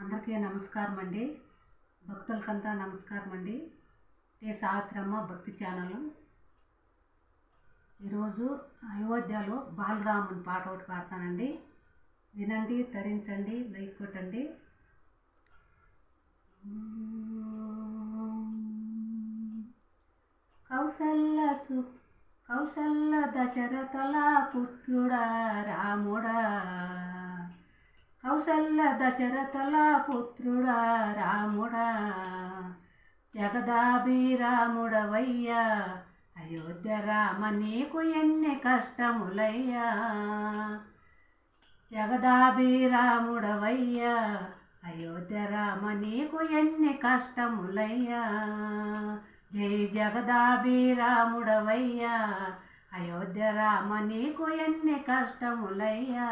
అందరికీ నమస్కారం అండి. భక్తులకంతా నమస్కారం అండి. సావిత్రమ్మ భక్తి ఛానల్. ఈరోజు అయోధ్యలో బాలరాముని పాట ఒకటి పాడతానండి. వినండి, తరించండి, లైక్ కొట్టండి. కౌసల్య దశరథల పుత్రుడా రాముడా, కౌసల్య దశరథల పుత్రుడా రాముడా, జగదాభిరాముడవయ్యా, అయోధ్య రామ నీకు ఎన్ని కష్టములయ్యా. జగదాభిరాముడవయ్యా, అయోధ్య రామ నీకు ఎన్ని కష్టములయ్యా. జై జగదాభిరాముడవయ్యా, అయోధ్య రామ నీకు ఎన్ని కష్టములయ్యా.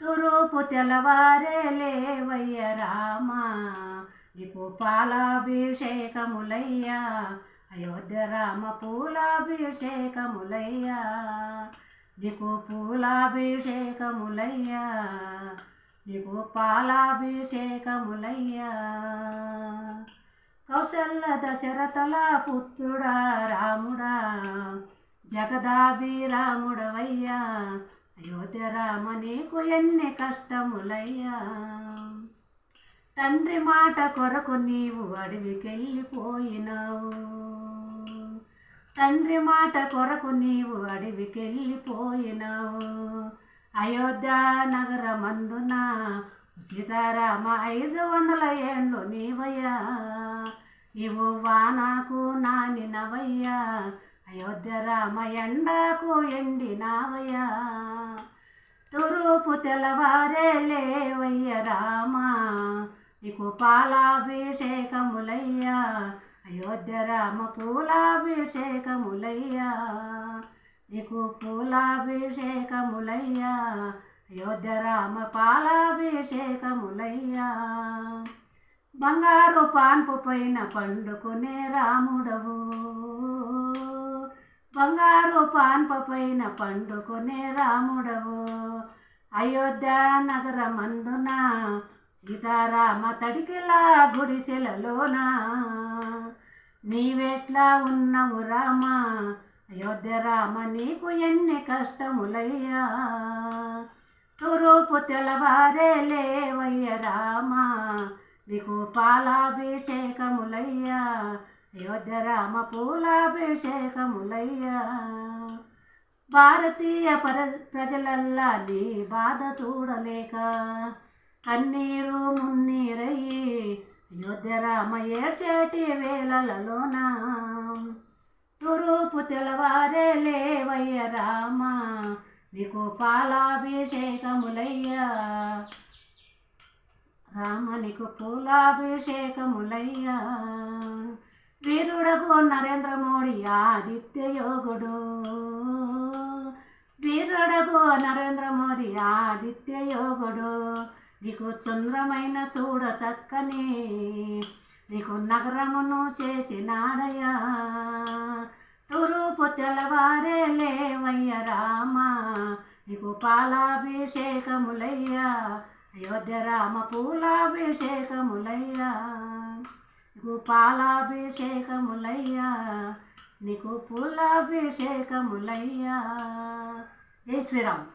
తూర్పు తెల్లవారే లేవయ్య రామ, నీకు పాలాభిషేకములయ్యా. అయోధ్య రామ పూలాభిషేకములయ్యా, నీకు పూలాభిషేకములయ్యా, నీకు పాలాభిషేకములయ్యా. కౌసల్య దశరథల పుత్రుడా రాముడా, జగదాభిరాముడవయ్యా, అయోధ్య రామ నీకు ఎన్ని కష్టములయ్యా. తండ్రి మాట కొరకు నీవు అడవికెళ్ళిపోయినావు, తండ్రి మాట కొరకు నీవు అడవికెళ్ళిపోయినావు. అయోధ్య నగరమందున సీతారామ 500 ఏండ్లు నీవయ్యా. ఇవు వానకు నానినవయ్యా, అయోధ్య రామ ఎండకు ఎండినావయ్యా. తూర్పు తెల్లవారే లేవయ్య రామ, నీకు పాలాభిషేకములయ్యా. అయోధ్య రామ పూలాభిషేకములయ్యా, నీకు పూలాభిషేకములయ్యా. అయోధ్య రామ పాలాభిషేకములయ్యా. బంగారు పాన్పు పైన పండుకునే రాముడవు, బంగారు పాన్పు పైన పండుకునే రాముడవు. అయోధ్య నగరమందున సీతారామ తడికిలా గుడిసెలలోన నీవెట్లా ఉన్నవు రామ. అయోధ్య రామ నీకు ఎన్ని కష్టములయ్యా. తూర్పు తెల్లవారే లేవయ్య రామ, నీకు పాలాభిషేకములయ్యా. అయోధ్య రామ పూలాభిషేకములయ్యా. భారతీయ ప్రజలల్లా నీ బాధ చూడలేక కన్నీరు మున్నీరయ్యి, అయోధ్య రామ ఏడ్చేటి వేళలలోన తూర్పు తెల్లవారే లేవయ్య రామ, నీకు పాలాభిషేకములయ్యా. రామ నీకు పూలాభిషేకములయ్యా. వీరుడకు నరేంద్ర మోడీ ఆదిత్య యోగుడు, వీరుడకు నరేంద్ర మోదీ ఆదిత్య యోగుడు. నీకు చంద్రమైన చూడ చక్కని నీకు నగరమును చేసినాడయ్యా. తూర్పు తెల్లవారే లేవయ్య రామ, నీకు పాలాభిషేకములయ్యా. అయోధ్య రామ పూలాభిషేకములయ్యా, నీకు పాలాభిషేకములయ్యా, నీకు పూలాభిషేకములయ్యా. జై శ్రీరామ్.